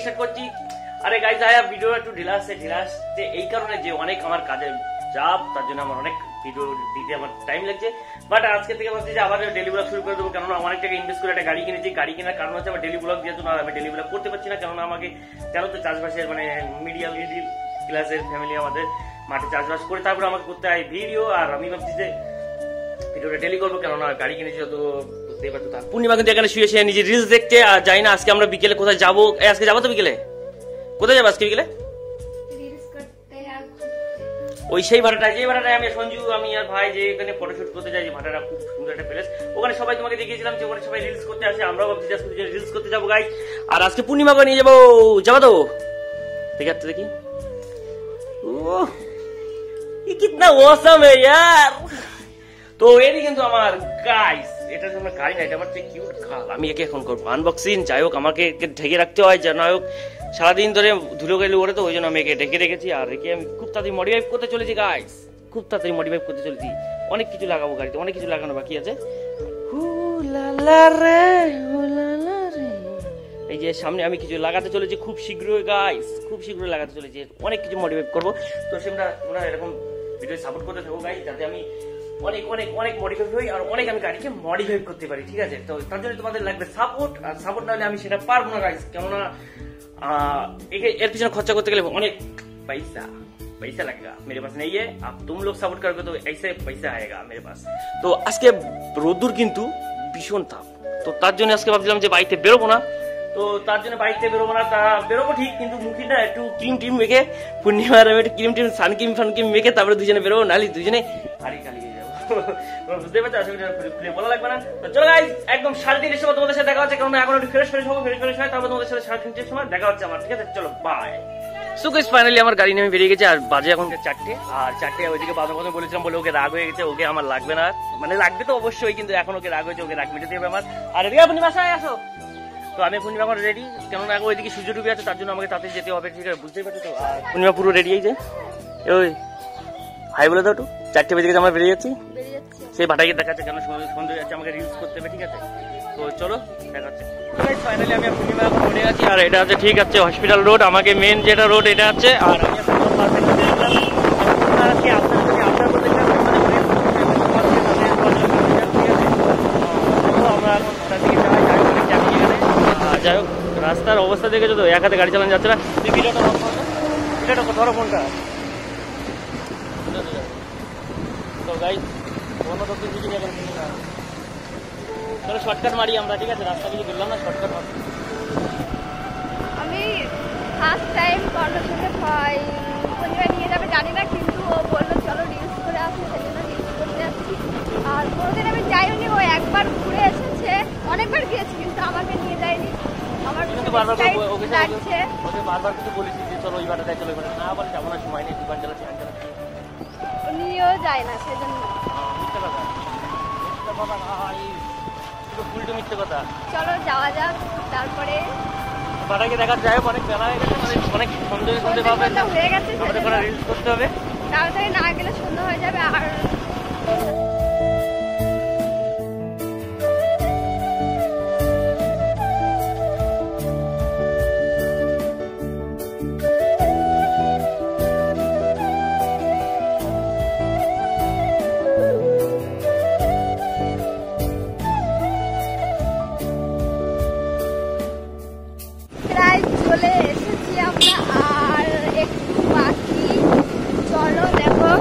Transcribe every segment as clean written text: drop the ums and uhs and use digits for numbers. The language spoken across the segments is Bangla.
স্টার্ট করছি। আরে গাইস ভিডিও একটু ঢিলা আসছে এই কারণে যে অনেক আমার কাজের চাপ, তার জন্য আমার অনেক ভিডিও দিতে আমার টাইম লাগছে। বাট আজকে থেকে ভাবছি যে আবার ডেলি ব্লগ শুরু করে দেবো, কেননা অনেক টাকা ইনভেস্ট করে একটা গাড়ি কিনেছি। গাড়ি কেনার কারণ হচ্ছে আমার ডেলি ব্লগ যেহেতু না, আমি ডেলি ব্লগ করতে পারছি না, কেননা আমাকে জানো তো চাষবাসের মানে মিডিয়াম ক্লাসের ফ্যামিলি, আমাদের মাঠে চাষবাস করে তারপরে আমাকে করতে হয় ভিডিও। আর আমি ভাবছি যে ভিডিওটা ডেলি করবো, কেননা গাড়ি কিনেছি তো বুঝতেই পারছো। পূর্ণিমা কিন্তু এখানে শুয়ে শুয়ে নিজে রিলস দেখতে। আর যাই না আজকে আমরা বিকেলে কোথায় যাবো, আজকে যাবো তো বিকেলে, কোথায় যাবো আজকে বিকেলে? ওই সেই ভাড়াটা, যে ভাড়াটায় আমি সঞ্জু, আমি আর ভাই যে এখানে ফটোশুট করতে যাই, ভাড়াটা খুব সুন্দর একটা প্লেস। ওখানে সবাই তোমাকে দেখিয়েছিলাম যে ওখানে সবাই রিলস করতে আসে, আমরাও ভাবছি আজকে রিলস করতে যাবো গাইস। আর আজকে পূর্ণিমাকে নিয়ে যাবো, যাবো তো ঠিক আছে। দেখি কিতনা অসাম है यार। তো এটি কিন্তু আমার গাইস, এটা আমার গাড়ি না, এটা আমার যে কিউট খাল। আমি একে এখন করবো আনবক্সিং। যাই হোক আমাকে ঢেকে রাখতে হয়, যেন হোক সারাদিন ধরে ধুলো গেলে ওরে, তো ওই জন্য আমি একে ঢেকে রেখেছি। আর একে আমি খুব তাড়াতাড়ি মডিফাই করতে চলেছি গাইস, খুব তাড়াতাড়ি মডিফাই করতে চলেছি। অনেক কিছু লাগাবো গাড়িতে, অনেক কিছু লাগানো বাকি আছে। এই যে সামনে আমি কিছু লাগাতে চলেছি খুব শীঘ্রই গাইস, খুব শীঘ্রই লাগাতে চলেছি, অনেক কিছু মডিফাই করবো। তো সেটা তোমরা এরকম ভিডিও সাপোর্ট করতে থাকো গাইস, যাতে আমি অনেক অনেক অনেক মডিফাই হই আর অনেক আমি গাড়িকে মডিফাই করতে পারি, ঠিক আছে? তো তার জন্য তোমাদের লাগবে সাপোর্ট, আর সাপোর্ট না হলে আমি সেটা পারবো না গাইস, কেননা এর পিছনে খরচা করতে গেলে অনেক पैसा लगेगा। मेरे पास नहीं है, आप तुम लोग सपोर्ट करोगे तो ऐसे पैसा आएगा मेरे पास। তো আজকে রোদ্দুর কিন্তু ভীষণ তাপ, তো তার জন্য আজকে ভাবছিলাম যে বাড়িতে বেরোবো না। তো তার জন্য বাড়িতে বেরোবো না, তা বেরোবো ঠিক, কিন্তু মুখিটা একটু ক্রিম টিম মেখে, পূর্ণিমার আমি একটু ক্রিম টিম সানক্রিম ফানক্রিম মেখে তারপরে দুজনে বেরোবো, নাহলে দুজনে হারিয়ে কালিয়ে যাবো। বুঝতে পারছো, আসলে বলা লাগবে না। তো চলো গাইস, একদম 3:30 সময় তোমাদের সাথে দেখা হচ্ছে, কারণ এখন একটু ফ্রেশ হবো, ফ্রেশ হয়, তারপর তোমাদের সাথে 3:30 সময় দেখা হচ্ছে আমার, ঠিক আছে? চলো বাই। সো গাইস ফাইনালি আমার গাড়ি নিয়ে বেরিয়ে গেছে, আর বাজে এখন 4টে। আর 4টে ওইদিকে বাবার কথা বলেছিলাম বলে ওকে রাগ হয়ে গেছে, ওকে আমার লাগবে না, মানে লাগবে তো অবশ্যই, কিন্তু এখন ওকে রাগ হয়েছে, ওকে রাগ মিটাতে হবে আমার। আর রিয়া পূর্ণিমা বাসায় আসো। তো আমি পূর্ণিমা এখন রেডি, কেননা ওইদিকে সূর্য ডুবে আছে, তার জন্য আমাকে তাতে যেতে হবে, ঠিক আছে? বুঝতেই পারছো তো। আর পূর্ণিমা পুরো রেডি হয়েছে, ওই হাই বলে দাও একটু। 4টে বেজে গেছে, আমরা বেরিয়ে যাচ্ছি, সেই ভাটাকে দেখাচ্ছে, কেন সন্ধ্যে যাচ্ছে, আমাকে রিলস করতে হবে, ঠিক আছে? তো চলো দেখা হচ্ছে। ফাইনালি আমি পূর্ণিমা এখন রোডে আছি, আর এটা আছে ঠিক আছে হসপিটাল রোড, আমাকে মেন যেটা রোড এটা আছে। আর আমি যাই হোক রাস্তার অবস্থা দেখেছো তো, এক হাতে গাড়ি চালানো যাচ্ছে না। তুই ভিডিওটা ধরো ফোনটা। তো গাইস চলো শর্টকাট মারি আমরা, ঠিক আছে? রাস্তা কিছু বললাম না, শর্টকাট মারি। আমি ফার্স্ট টাইম কর্ণের সাথে পূর্ণিমা নিয়ে যাবে জানি না, কিন্তু ও বললো চলো রিলস করে আসি, সেই জন্য রিলস করতে যাচ্ছি। আর কোনোদিন আমি যাইনি, ও একবার ঘুরে এসেছে, অনেকবার গিয়েছি কিন্তু আমাকে নিয়ে যায়নি। আমার কিন্তু বারবার কিছু বলেছি যে চলো ওই বাটা দেয়, চলো ওই বাটা, না বলে যাবো না, সময় নেই, দোকান চালাচ্ছি, নিয়েও যায় না, সেজন্য মিথ্যে কথা, উল্টো মিথ্যে কথা। চলো যাওয়া যাক, তারপরে বাটাকে দেখা যায়, অনেক বেলা হয়ে গেছে, মানে অনেক সন্ধ্যে পাবে হয়ে গেছে, রিলস করতে হবে, তাড়াতাড়ি না গেলে সন্ধ্যা হয়ে যাবে। আর চলে এসেছি আমরা, আর একটু বাকি। চলো দেখো,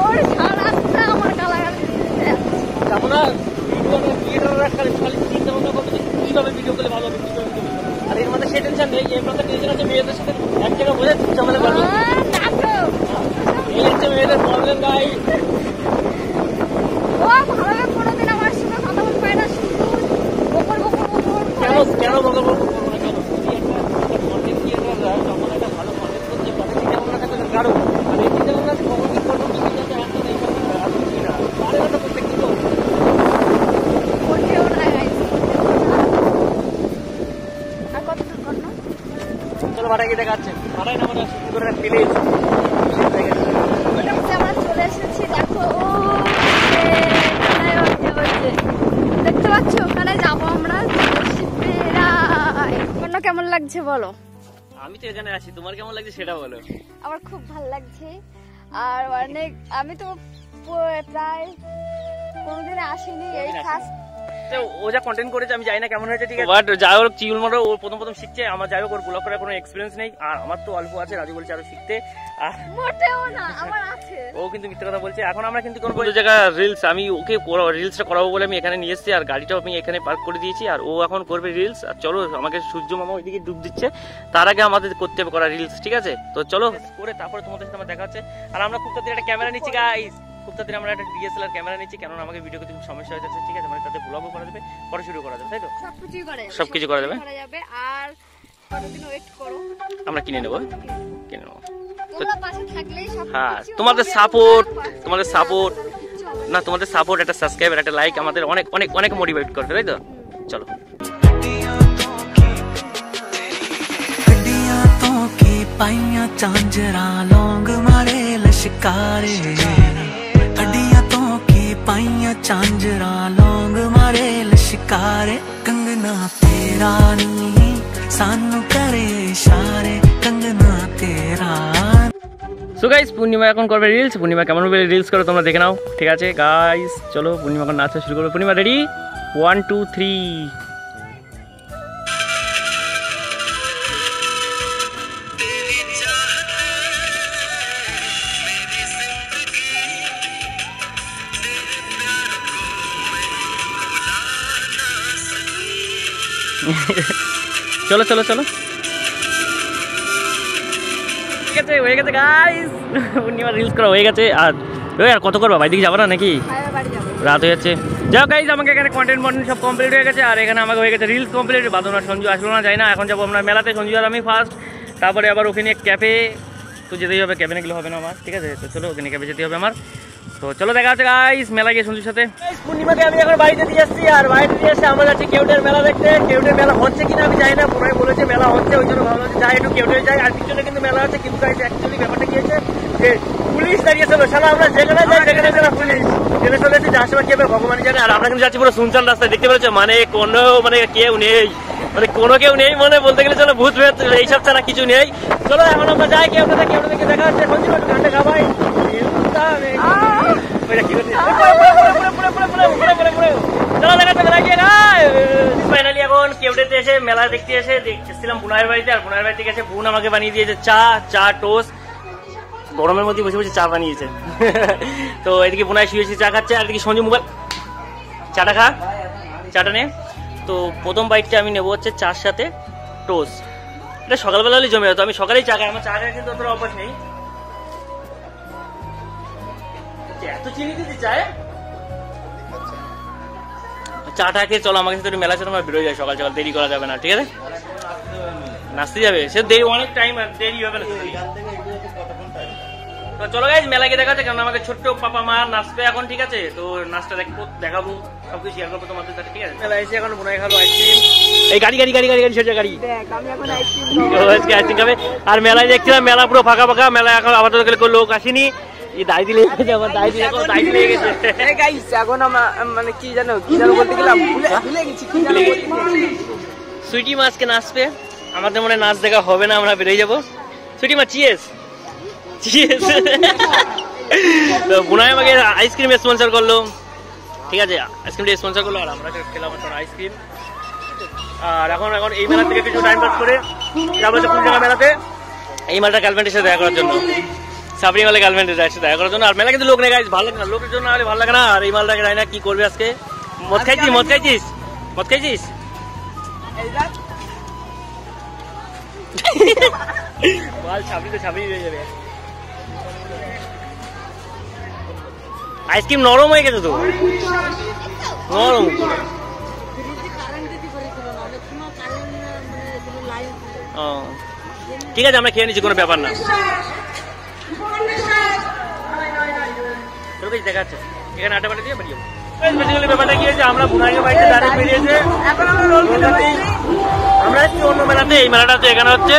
ওর সারাটা আমার গালাগালি দিতে যাবো না। কিভাবে ভিডিও করলে ভালো হবে, আর এর মধ্যে সে টেনশন নেই, এর মধ্যে টেনশন আছে মেয়েদের সাথে এক জায়গায় বোঝা ঝামেলা করবো, এই হচ্ছে মেয়েদের প্রবলেম গাই। ও ভাবে কোনোদিন আমার সঙ্গে কথা বলতে পারে না, শুধু কেন বকর বকর করবো না, কেন? কন্টেন্ট ক্রিয়েটররা যখন একটা ভালো কন্টেন্ট করছে, তাদের চিন্তা ভাবনা থাকে কারো, আর এই চিন্তা ভাবনা কখন কি করবো, কি যাতে আসতে নেই আরে কথা করতে কি করবো, চলো ভাড়াকে দেখাচ্ছে, ভাড়াই না মানে করে প্লেস আমরা চলে এসেছি। দেখো দেখতে পাচ্ছ, ওখানে যাবো আমরা। লাগছে বলো? আমি তো এখানে আছি, তোমার কেমন লাগছে সেটা বলো। আমার খুব ভালো লাগছে, আর অনেক, আমি তো প্রায় কোনোদিন আসিনি, এই ফার্স্ট। ও যা কন্টেন্ট করেছে আমি জানি না কেমন হয়েছে, ঠিক আছে, বাট যাই হোক চিউল মারো ও প্রথম শিখছে, আমার যাই হোক ওর ব্লগ করার কোনো এক্সপিরিয়েন্স নেই, আর আমার তো অল্প আছে, রাজু বলছে আরো শিখতে, আর মোটেও না আমার আছে। ও কিন্তু মিথ্যে কথা বলছে। এখন আমরা কিন্তু কোনো জায়গা রিলস, আমি ওকে রিলসটা করাবো বলে আমি এখানে নিয়ে এসেছি, আর গাড়িটাও আমি এখানে পার্ক করে দিয়েছি, আর ও এখন করবে রিলস। আর চলো, আমাকে সূর্য মামা ওইদিকে ডুব দিচ্ছে, তার আগে আমাদের করতে হবে করা রিলস, ঠিক আছে? তো চলো করে তারপরে তোমাদের সাথে আমার দেখা হচ্ছে। আর আমরা খুব তাড়াতাড়ি একটা ক্যামেরা নিচ্ছি গাইস, খুব তাড়াতাড়ি আমরা একটা ডিএসএলআর ক্যামেরা নিচ্ছি, কারণ আমাকে ভিডিও করতে খুব সমস্যা হয়ে যাচ্ছে, ঠিক আছে? মানে তাতে ব্লগও করা যাবে, ফটো শুটও করা যাবে, তাই তো? সবকিছু করা যাবে। আর কতদিন ওয়েট করো, আমরা কিনে নেবো। তোমরা পাশে থাকলেই সব। হ্যাঁ, তোমাদের সাপোর্ট না, তোমাদের সাপোর্ট, একটা সাবস্ক্রাইব, একটা লাইক আমাদের অনেক অনেক অনেক মোটিভেট করবে, তাই তো? চলো। पाइया चांजरा लौंग मारे लश्कारे, हड्डियां तो की पाइया चांजरा लौंग मारे लश्कारे, कंगना तेरा नी सानू करे इशारे, कंगना तेरा। সো গাইস, পূর্ণিমা এখন করবে রিলস। পূর্ণিমা কেমন ভাবে রিলস করে তোমরা দেখে নাও, ঠিক আছে গাইস? চলো পূর্ণিমা এখন নাচা শুরু করবে। পূর্ণিমা রেডি? 1 2 3। চলো চলো চলো, ঠিক আছে, হয়ে গেছে গাইস, পূর্ণিমা রিলস করা হয়ে গেছে। আর কত করবা, বাড়ি দিকে যাবো না নাকি? রাত হয়ে যাচ্ছে। যাও গাইস, আমাকে এখানে কন্টেন্ট সব কমপ্লিট হয়ে গেছে, আর এখানে আমাকে হয়ে গেছে রিলস কমপ্লিট। বাদন আর সঞ্জু আসলো না, যাই না, এখন যাবো আমরা মেলাতে, সঞ্জু আর আমি ফার্স্ট, তারপরে আবার ওখানে ক্যাফে তো যেতেই হবে, ক্যাফে গেলে হবে না আমার, ঠিক আছে? তো চলো ওখানে ক্যাফে যেতে হবে আমার। তো চলো দেখা হচ্ছে গাইস মেলা গিয়ে সঞ্জুর সাথে। পূর্ণিমাকে আমি এখন বাড়িতে দিয়ে আসছি, আর বাড়িতে দিয়ে এসে আমরা যাচ্ছি কেউটের মেলা দেখতে। কেউটের মেলা হচ্ছে কিনা আমি জানি না, পুরাই বলেছে মেলা হচ্ছে, ওই জন্য ভাবলাম যাই একটু কেউটে যাই। আর পিছনে কিন্তু মেলা হচ্ছে, কিন্তু অ্যাকচুয়ালি ব্যাপারটা কি হয়েছে যে পুলিশ দাঁড়িয়েছিল, সালা আমরা যেখানে যাই সেখানে পুলিশ জেনে চলেছে, যার সময় কি হবে ভগবান জানে। আর আমরা কিন্তু যাচ্ছি পুরো শুনশান রাস্তায়, দেখতে পেরেছো, মানে কোনো মানে কেউ নেই, মানে কোনো কেউ নেই, মানে বলতে গেলে চলো ভূত ভেদ এইসব ছাড়া কিছু নেই। চলো এখন আমরা যাই কেউটে দেখে দেখা হচ্ছে। সঞ্জু একটু ঘন্টা খাবাই, ফাইনালি এখন কেউটেতে এসে মেলা দেখতে এসে দেখছিলাম বুনায়ের বাড়িতে, আর বুনায়ের বাড়িতে গেছে বোন আমাকে বানিয়ে দিয়েছে চা টোস্ট, গরমের মধ্যে বসে বসে চা বানিয়েছে। তো এদিকে বুনায় শুয়েছে চা খাচ্ছে, আর এদিকে সঞ্জু মোবাইল চাটা নে। তো প্রথম বাইটটা আমি নেবো হচ্ছে চার সাথে টোস্ট, এটা সকালবেলা হলে জমে যেত, আমি সকালেই চা খাই, আমার চা খাই কিন্তু অতটা অভ্যাস নেই। এত চিনি দিতে চায় চাটা খেয়ে চলো আমাকে সাথে মেলা সাথে আমার বেরোয় যায়, সকাল সকাল দেরি করা যাবে না, ঠিক আছে? নাচতে যাবে সে দেরি, অনেক টাইম দেরি হবে না। তো চলো গাইজ মেলা গিয়ে দেখাচ্ছে, কারণ আমাকে ছোট্ট পাপা মা নাচবে এখন, ঠিক আছে? তো নাচটা দেখাবো, সবকিছু শেয়ার করবো তোমাদের সাথে, ঠিক আছে? মেলা এসে এখন বোনাই খাবো আইসক্রিম, এই গাড়ি সেটা গাড়ি আইসক্রিম খাবে। আর মেলায় দেখছিলাম মেলা পুরো ফাঁকা ফাঁকা, মেলা এখন আপাতত কোনো লোক আসেনি। সুইটি মাছকে নাচবে, আমাদের মনে নাচ দেখা হবে না, আমরা বেরিয়ে যাবো। সুইটি মাছ চিয়েস চিয়েস। তো বুনাই আমাকে আইসক্রিম স্পন্সর করলো, ঠিক আছে? আইসক্রিমটা স্পন্সর করলো, আর আমরা খেলাম আইসক্রিম। আর এখন এই মেলা থেকে কিছু টাইম পাস করে যাবো কোন জায়গা মেলাতে, এই মেলাটা গার্লফ্রেন্ডের সাথে দেখা করার জন্য, সাবরি মালে গার্লফ্রেন্ডের সাথে দেখা করার জন্য। আর মেলা কিন্তু লোক নেই গাইস, ভালো লাগে না, লোকের জন্য আরে ভালো লাগে না। আর এই মালটাকে জানি না কি করবে আজকে। মদ খাইছিস মাল ছাবড়ি তো ছাবড়ি হয়ে যাবে। আইসক্রিম নরম হয়ে গেছে তো, নরম। ঠিক আছে আমরা খেয়ে নিচ্ছি, কোনো ব্যাপার না। দেখা যাচ্ছে এখানে আটা বাটা দিয়ে বেরিয়ে ব্যাপারটা কি হয়েছে, আমরা বুনাইকে বাড়িতে ডাইরেক্ট বেরিয়েছে, আমরা একটু অন্য মেলাতে, এই মেলাটা তো এখানে হচ্ছে,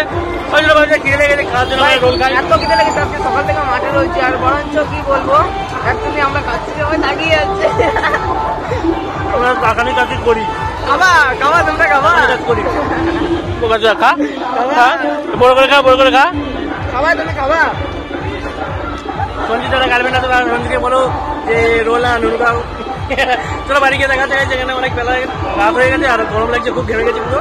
ওই জন্য খিদে লেগেছে খাওয়ার জন্য রোল খাই। এত খিদে লেগেছে আজকে সকাল থেকে মাঠে রয়েছে, আর বরঞ্চ কি বলবো একদমই আমরা খাচ্ছি সবাই তাকিয়ে যাচ্ছে। আমরা কাকানি কাকি করি খাবা খাবা তোমরা খাবা করি খা খা বড় করে খা বড় করে খা খাবা তুমি খাবা সঞ্জিত দাদা গালবেন না তো সঞ্জিতকে বলো যে রোলা নুরগাও চলো বাড়ি গিয়ে দেখাতে হয় যেখানে অনেক বেলা রাত হয়ে গেছে আর গরম লাগছে খুব ঘেমে গেছে পুরো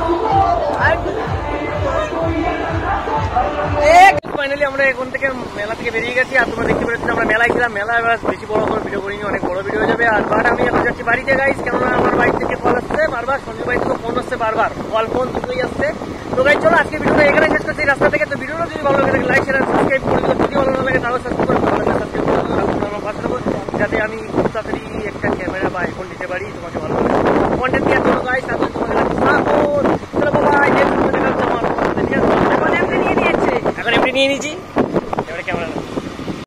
ফাইনালি আমরা এখন থেকে মেলা থেকে বেরিয়ে গেছি আর তোমরা দেখতে পেরেছি আমরা মেলায় ছিলাম মেলা এবার বেশি বড় করে ভিডিও করিনি অনেক বড় ভিডিও হয়ে যাবে আর বাট আমি এখন যাচ্ছি বাড়িতে গাইস কেননা আমার বাড়ি থেকে কল আসছে বারবার সঞ্জয় বাড়ি থেকে ফোন আসছে বারবার কল ফোন দুটোই আসছে তো গাইস চলো আজকে ভিডিওটা এখানে শেষ করছি রাস্তা থেকে তো ভিডিওটা যদি ভালো লাগে লাইক শেয়ার সাবস্ক্রাইব করে দিও যদি ভালো না লাগে তাহলে সাবস্ক্রাইব করে ভালো লাগে সাবস্ক্রাইব করে দিও আমার পাশে থাকো যাতে আমি খুব তাড়াতাড়ি একটা ক্যামেরা বা আইফোন নিতে পারি তোমাকে ভালো লাগে কন্টেন্ট দেওয়ার জন্য গাইস তাহলে তোমাদের কাছে সাপোর্ট চলো বাই নেক্সট ভিডিওতে দেখা হচ্ছে আমার সাথে ঠিক আছে এখন এমনি নিয়ে নিয়েছি